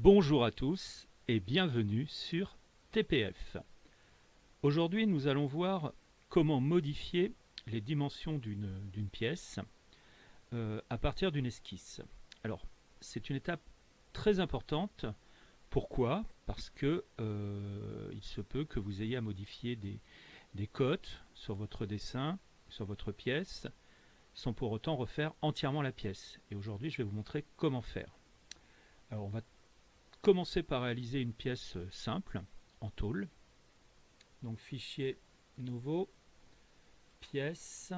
Bonjour à tous et bienvenue sur TPF. Aujourd'hui, nous allons voir comment modifier les dimensions d'une pièce à partir d'une esquisse. Alors, c'est une étape très importante. Pourquoi? Parce que il se peut que vous ayez à modifier des cotes sur votre dessin, sur votre pièce, sans pour autant refaire entièrement la pièce. Et aujourd'hui, je vais vous montrer comment faire. Alors, on va commencer par réaliser une pièce simple en tôle. Donc fichier nouveau, pièce.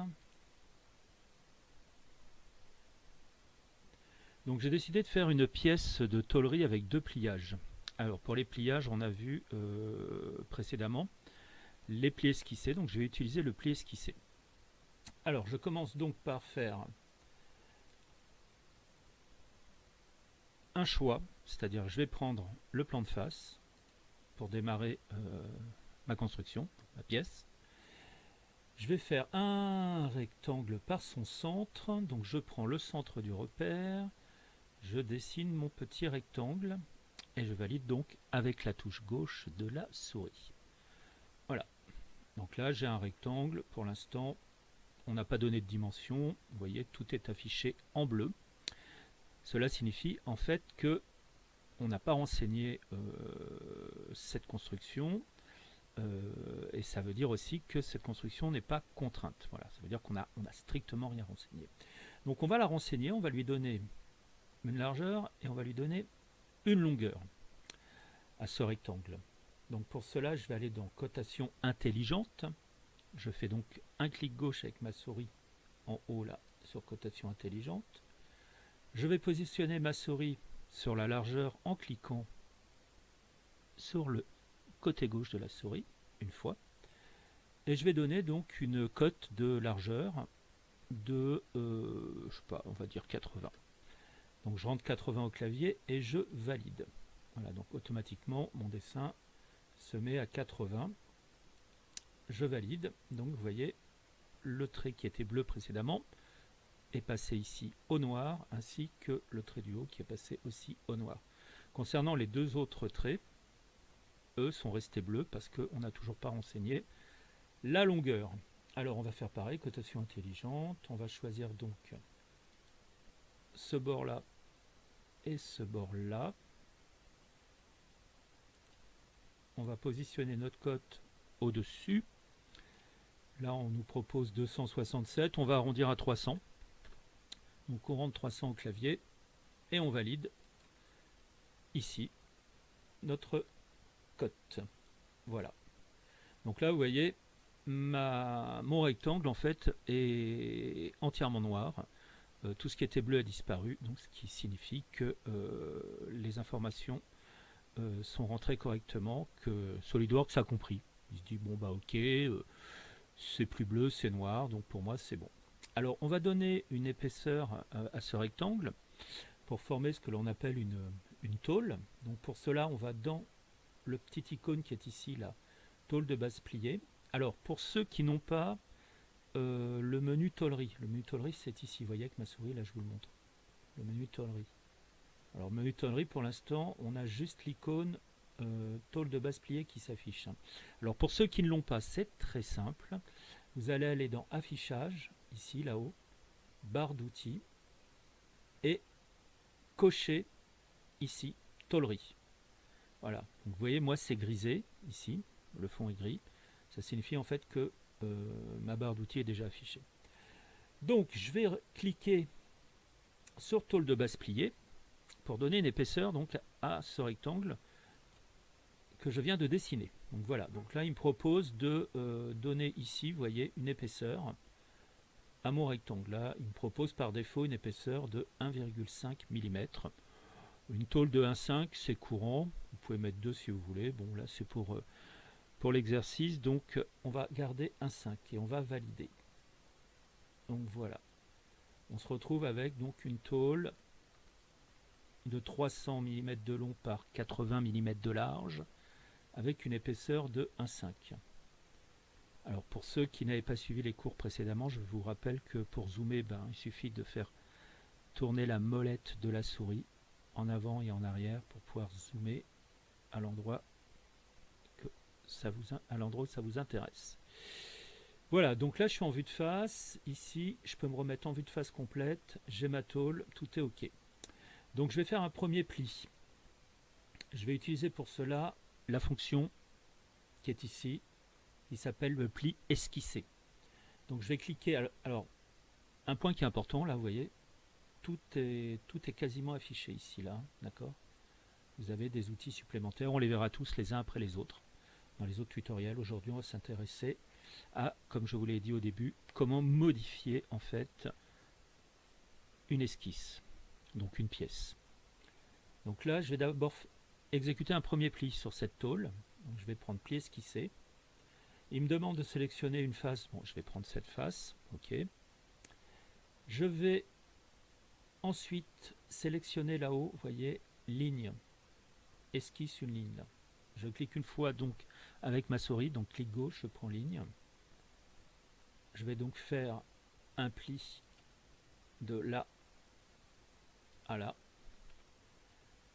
Donc j'ai décidé de faire une pièce de tôlerie avec deux pliages. Alors pour les pliages, on a vu précédemment les plis esquissés, donc je vais utiliser le pli esquissé. Alors je commence donc par faire un choix, c'est-à-dire je vais prendre le plan de face pour démarrer ma construction, ma pièce. Je vais faire un rectangle par son centre, donc je prends le centre du repère, je dessine mon petit rectangle et je valide donc avec la touche gauche de la souris. Voilà, donc là j'ai un rectangle, pour l'instant on n'a pas donné de dimension, vous voyez tout est affiché en bleu. Cela signifie en fait que on n'a pas renseigné cette construction. Et ça veut dire aussi que cette construction n'est pas contrainte. Voilà, ça veut dire qu'on a strictement rien renseigné. Donc on va la renseigner, on va lui donner une largeur et on va lui donner une longueur à ce rectangle. Donc pour cela, je vais aller dans cotation intelligente. Je fais donc un clic gauche avec ma souris en haut là sur cotation intelligente. Je vais positionner ma souris sur la largeur en cliquant sur le côté gauche de la souris une fois. Et je vais donner donc une cote de largeur de, je sais pas, on va dire 80. Donc je rentre 80 au clavier et je valide. Voilà, donc automatiquement mon dessin se met à 80. Je valide. Donc vous voyez, le trait qui était bleu précédemment est passé ici au noir, ainsi que le trait du haut qui est passé aussi au noir. Concernant les deux autres traits, eux sont restés bleus parce qu'on n'a toujours pas renseigné la longueur. Alors on va faire pareil, cotation intelligente, on va choisir donc ce bord là et ce bord là. On va positionner notre cote au dessus. Là on nous propose 267, on va arrondir à 300. Donc on rentre 300 au clavier et on valide ici notre cote. Voilà. Donc là vous voyez mon rectangle en fait est entièrement noir. Tout ce qui était bleu a disparu, donc ce qui signifie que les informations sont rentrées correctement, que SolidWorks a compris. Il se dit bon bah ok, c'est plus bleu, c'est noir, donc pour moi c'est bon. Alors on va donner une épaisseur à ce rectangle pour former ce que l'on appelle une tôle. Donc pour cela on va dans le petit icône qui est ici, la tôle de base pliée. Alors pour ceux qui n'ont pas le menu tôlerie c'est ici, vous voyez avec ma souris, là je vous le montre. Le menu tôlerie. Alors menu tôlerie pour l'instant on a juste l'icône tôle de base pliée qui s'affiche. Alors pour ceux qui ne l'ont pas, c'est très simple. Vous allez aller dans affichage, ici là-haut, barre d'outils et cocher ici tôlerie. Voilà, donc vous voyez moi c'est grisé ici, le fond est gris. Ça signifie en fait que ma barre d'outils est déjà affichée. Donc je vais cliquer sur tôle de base pliée pour donner une épaisseur donc à ce rectangle que je viens de dessiner. Donc voilà, donc là il me propose de donner ici, vous voyez, une épaisseur à mon rectangle. Là il me propose par défaut une épaisseur de 1,5 mm. Une tôle de 1,5 c'est courant, vous pouvez mettre 2 si vous voulez. Bon là c'est pour l'exercice, donc on va garder 1,5 et on va valider. Donc voilà, on se retrouve avec donc une tôle de 300 mm de long par 80 mm de large avec une épaisseur de 1,5. Alors pour ceux qui n'avaient pas suivi les cours précédemment, je vous rappelle que pour zoomer, il suffit de faire tourner la molette de la souris en avant et en arrière pour pouvoir zoomer à l'endroit que ça vous, où ça vous intéresse. Voilà, donc là je suis en vue de face. Ici, je peux me remettre en vue de face complète. J'ai ma tôle, tout est OK. Donc je vais faire un premier pli. Je vais utiliser pour cela la fonction qui est ici, qui s'appelle le pli esquissé. Donc je vais cliquer. Alors, un point qui est important, là, vous voyez, tout est quasiment affiché ici, là, d'accord. Vous avez des outils supplémentaires, on les verra tous les uns après les autres. Dans les autres tutoriels, aujourd'hui, on va s'intéresser à, comme je vous l'ai dit au début, comment modifier en fait une esquisse, donc une pièce. Donc là, je vais d'abord exécuter un premier pli sur cette tôle. Donc je vais prendre pli esquissé. Il me demande de sélectionner une face. Bon, je vais prendre cette face. OK. Je vais ensuite sélectionner là-haut, vous voyez, ligne. Esquisse une ligne là. Je clique une fois donc avec ma souris, donc clic gauche, je prends ligne. Je vais donc faire un pli de là à là.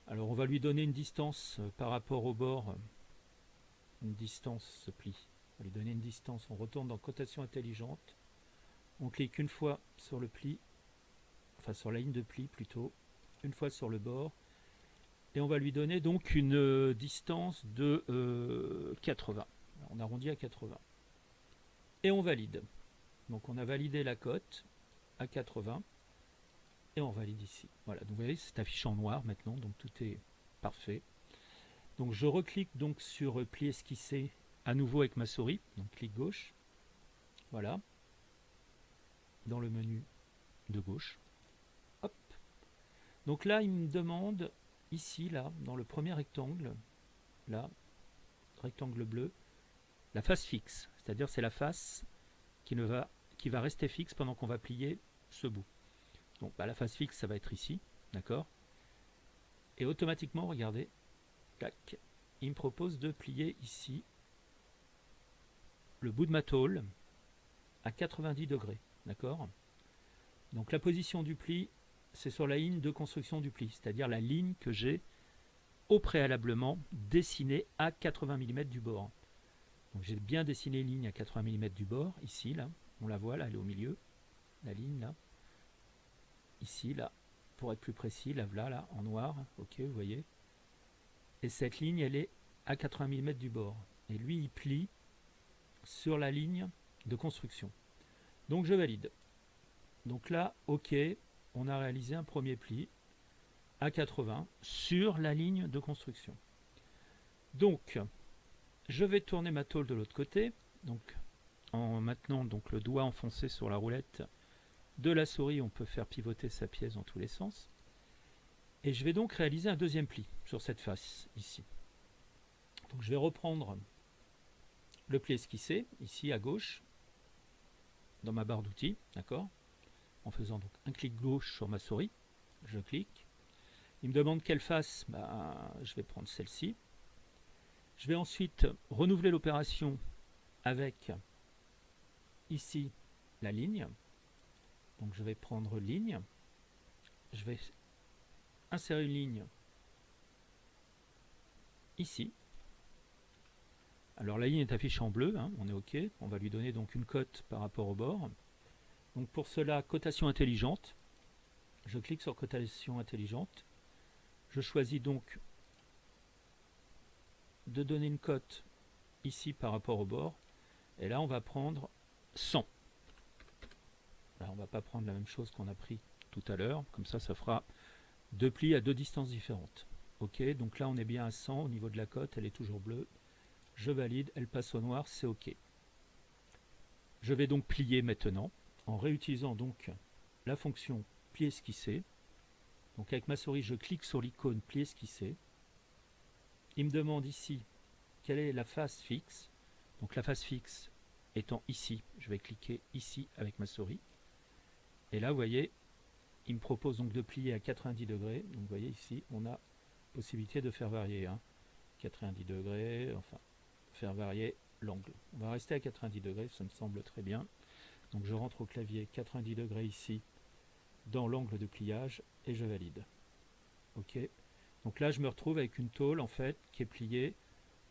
Alors on va lui donner une distance par rapport au bord, une distance ce pli. On va lui donner une distance, on retourne dans cotation intelligente, on clique une fois sur le pli, enfin sur la ligne de pli plutôt, une fois sur le bord, et on va lui donner donc une distance de 80. On arrondit à 80. Et on valide. Donc on a validé la cote à 80. Et on valide ici. Voilà, donc vous voyez, c'est affiché en noir maintenant, donc tout est parfait. Donc je reclique donc sur pli esquissé à nouveau avec ma souris, donc clic gauche. Voilà. Dans le menu de gauche. Hop. Donc là, il me demande ici, là, dans le premier rectangle, là, rectangle bleu, la face fixe. C'est-à-dire c'est la face qui va rester fixe pendant qu'on va plier ce bout. Donc bah, la face fixe, ça va être ici, d'accord. Et automatiquement, regardez, tac, il me propose de plier ici le bout de ma tôle à 90 degrés, d'accord. Donc la position du pli, c'est sur la ligne de construction du pli, c'est-à-dire la ligne que j'ai au préalablement dessinée à 80 mm du bord. Donc j'ai bien dessiné une ligne à 80 mm du bord, ici, là, on la voit, là, elle est au milieu, la ligne, là. Ici, là, pour être plus précis, là, en noir, ok, vous voyez. Et cette ligne, elle est à 80 mm du bord. Et lui, il plie sur la ligne de construction. Donc je valide. Donc là, ok, on a réalisé un premier pli à 80 sur la ligne de construction. Donc, je vais tourner ma tôle de l'autre côté. Donc, en maintenant donc, le doigt enfoncé sur la roulette de la souris, on peut faire pivoter sa pièce dans tous les sens. Et je vais donc réaliser un deuxième pli sur cette face, ici. Donc je vais reprendre le pli esquissé, ici à gauche, dans ma barre d'outils, d'accord, en faisant donc un clic gauche sur ma souris. Je clique. Il me demande quelle face, je vais prendre celle-ci. Je vais ensuite renouveler l'opération avec, ici, la ligne. Donc je vais prendre ligne. Je vais insérer une ligne ici. Alors la ligne est affichée en bleu, hein, on est OK. On va lui donner donc une cote par rapport au bord. Donc pour cela, cotation intelligente. Je clique sur cotation intelligente. Je choisis donc de donner une cote ici par rapport au bord. Et là, on va prendre 100. Là, on ne va pas prendre la même chose qu'on a pris tout à l'heure. Comme ça fera deux plis à deux distances différentes. OK, donc là, on est bien à 100 au niveau de la cote. Elle est toujours bleue. Je valide, elle passe au noir, c'est OK. Je vais donc plier maintenant en réutilisant donc la fonction pli esquissé. Donc avec ma souris, je clique sur l'icône pli esquissé. Il me demande ici quelle est la face fixe. Donc la face fixe étant ici, je vais cliquer ici avec ma souris. Et là, vous voyez, il me propose donc de plier à 90 degrés. Donc vous voyez ici, on a possibilité de faire varier. 90 degrés, enfin, faire varier l'angle. On va rester à 90 degrés, ça me semble très bien. Donc je rentre au clavier 90 degrés ici, dans l'angle de pliage, et je valide. Ok. Donc là, je me retrouve avec une tôle en fait qui est pliée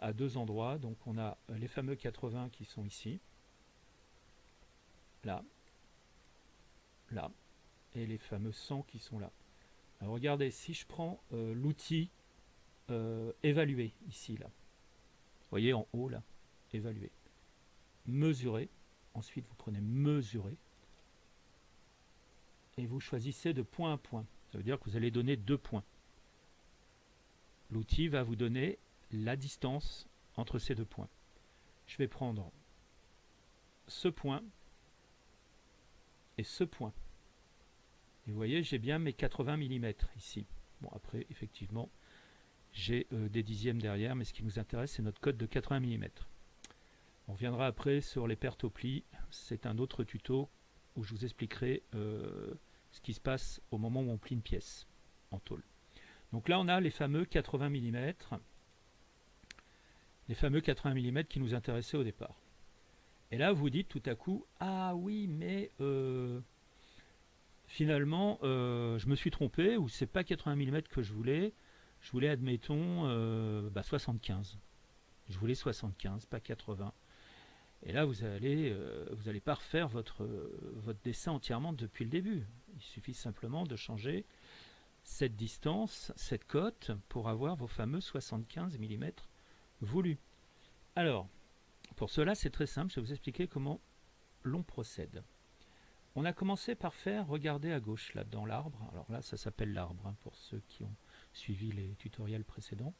à deux endroits. Donc on a les fameux 80 qui sont ici, là, là, et les fameux 100 qui sont là. Alors regardez, si je prends l'outil évaluer ici, là, vous voyez en haut là, évaluer, mesurer, ensuite vous prenez mesurer, et vous choisissez de point à point. Ça veut dire que vous allez donner 2 points. L'outil va vous donner la distance entre ces 2 points. Je vais prendre ce point et ce point. Et vous voyez, j'ai bien mes 80 mm ici. Bon, après, effectivement, j'ai des dixièmes derrière, mais ce qui nous intéresse, c'est notre code de 80 mm. On reviendra après sur les pertes au pli. C'est un autre tuto où je vous expliquerai ce qui se passe au moment où on plie une pièce en tôle. Donc là, on a les fameux 80 mm. Les fameux 80 mm qui nous intéressaient au départ. Et là, vous dites tout à coup, ah oui, mais finalement, je me suis trompé, ou c'est pas 80 mm que je voulais, admettons, 75. Je voulais 75, pas 80. Et là, vous allez pas refaire votre dessin entièrement depuis le début. Il suffit simplement de changer cette distance, cette cote, pour avoir vos fameux 75 mm voulus. Alors, pour cela, c'est très simple, je vais vous expliquer comment l'on procède. On a commencé par faire, regardez à gauche, là, dans l'arbre. Alors là, ça s'appelle l'arbre, hein, pour ceux qui ont suivi les tutoriels précédents.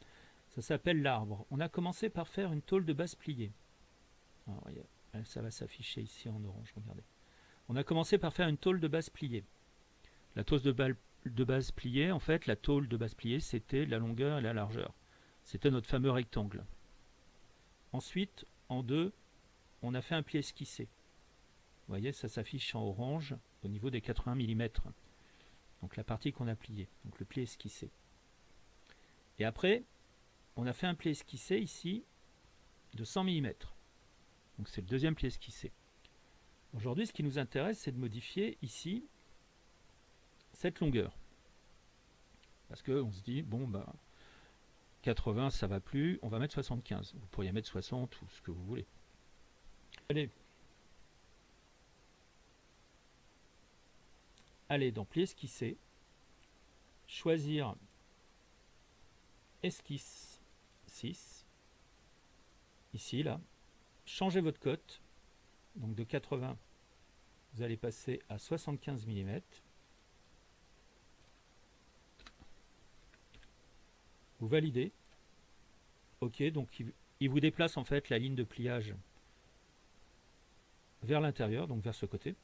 Ça s'appelle l'arbre. On a commencé par faire une tôle de base pliée. Alors, ça va s'afficher ici en orange, regardez. On a commencé par faire une tôle de base pliée. La tôle de base pliée, en fait, la tôle de base pliée, c'était la longueur et la largeur. C'était notre fameux rectangle. Ensuite, en deux, on a fait un pli esquissé. Vous voyez, ça s'affiche en orange au niveau des 80 mm. Donc la partie qu'on a pliée, donc le pli esquissé. Et après, on a fait un pli esquissé ici de 100 mm. Donc c'est le deuxième pli esquissé. Aujourd'hui, ce qui nous intéresse, c'est de modifier ici cette longueur. Parce qu'on se dit, bon, 80, ça va plus, on va mettre 75. Vous pourriez mettre 60 ou ce que vous voulez. Allez dans pli esquissé, choisir esquisse 6, ici, là, changez votre cote, donc de 80, vous allez passer à 75 mm. Vous validez. Ok, donc il vous déplace en fait la ligne de pliage vers l'intérieur, donc vers ce côté.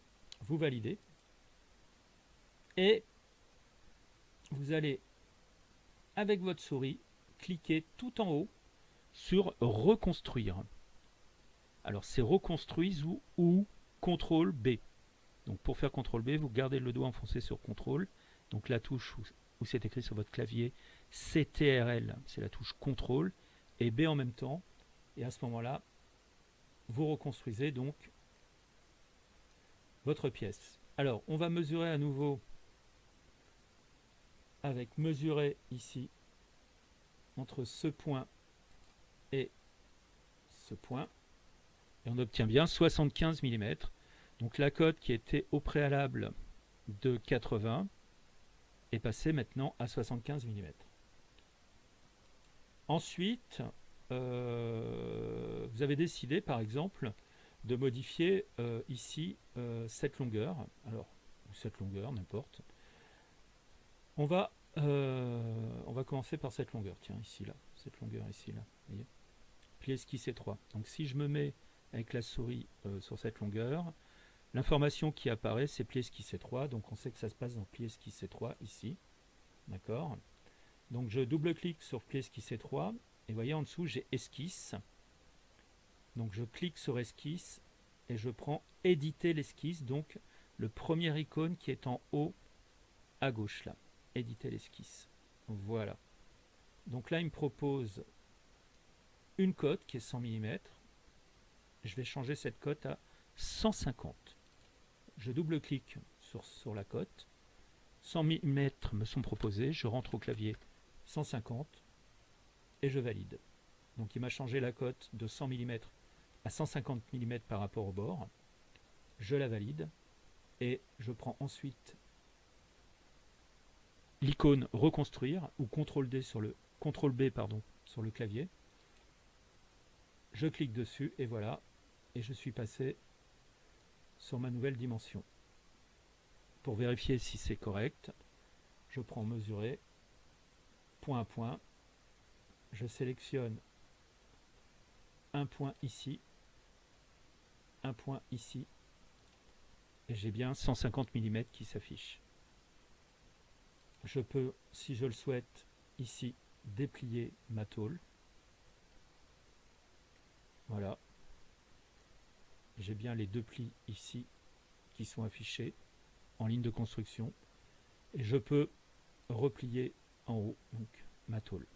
Vous validez. Et vous allez, avec votre souris, cliquer tout en haut sur reconstruire. Alors c'est reconstruise ou CTRL B. Donc pour faire CTRL B, vous gardez le doigt enfoncé sur CTRL. Donc la touche où c'est écrit sur votre clavier, CTRL, c'est la touche CTRL, et B en même temps. Et à ce moment-là, vous reconstruisez donc votre pièce. Alors, on va mesurer à nouveau avec mesurer ici entre ce point et ce point. Et on obtient bien 75 mm. Donc la cote qui était au préalable de 80 est passée maintenant à 75 mm. Ensuite, vous avez décidé par exemple de modifier ici cette longueur, alors ou cette longueur, n'importe. On va commencer par cette longueur, tiens, ici, là, cette longueur ici, là, vous voyez, pli esquisse 3. Donc si je me mets avec la souris sur cette longueur, l'information qui apparaît, c'est pli esquisse 3, donc on sait que ça se passe dans pli esquisse 3, ici, d'accord. Donc je double-clique sur pli esquisse 3, et vous voyez en dessous, j'ai esquisse. Donc je clique sur esquisse, et je prends éditer l'esquisse, donc le premier icône qui est en haut à gauche, là. Éditer l'esquisse. Voilà. Donc là, il me propose une cote qui est 100 mm. Je vais changer cette cote à 150. Je double-clique sur la cote. 100 mm me sont proposés, je rentre au clavier 150 et je valide. Donc il m'a changé la cote de 100 mm à 150 mm par rapport au bord. Je la valide et je prends ensuite l'icône reconstruire ou CTRL-D sur le CTRL-B pardon, sur le clavier. Je clique dessus et voilà, et je suis passé sur ma nouvelle dimension. Pour vérifier si c'est correct, je prends mesurer, point à point, je sélectionne un point ici, un point ici, et j'ai bien 150 mm qui s'affiche. Je peux, si je le souhaite, ici, déplier ma tôle. Voilà. J'ai bien les deux plis ici qui sont affichés en ligne de construction. Et je peux replier en haut, donc ma tôle.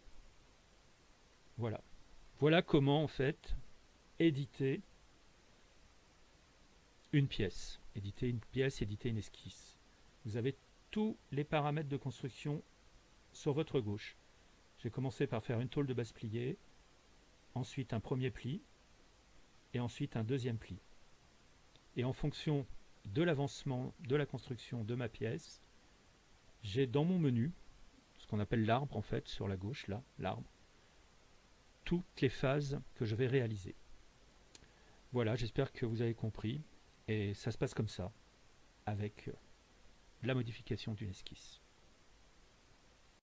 Voilà. Voilà comment, en fait, éditer une pièce. Éditer une pièce, éditer une esquisse. Vous avez tous les paramètres de construction sur votre gauche. J'ai commencé par faire une tôle de base pliée, ensuite un premier pli, et ensuite un deuxième pli. Et en fonction de l'avancement de la construction de ma pièce, j'ai dans mon menu, ce qu'on appelle l'arbre en fait, sur la gauche, là, l'arbre, toutes les phases que je vais réaliser. Voilà, j'espère que vous avez compris. Et ça se passe comme ça, avec la modification d'une esquisse.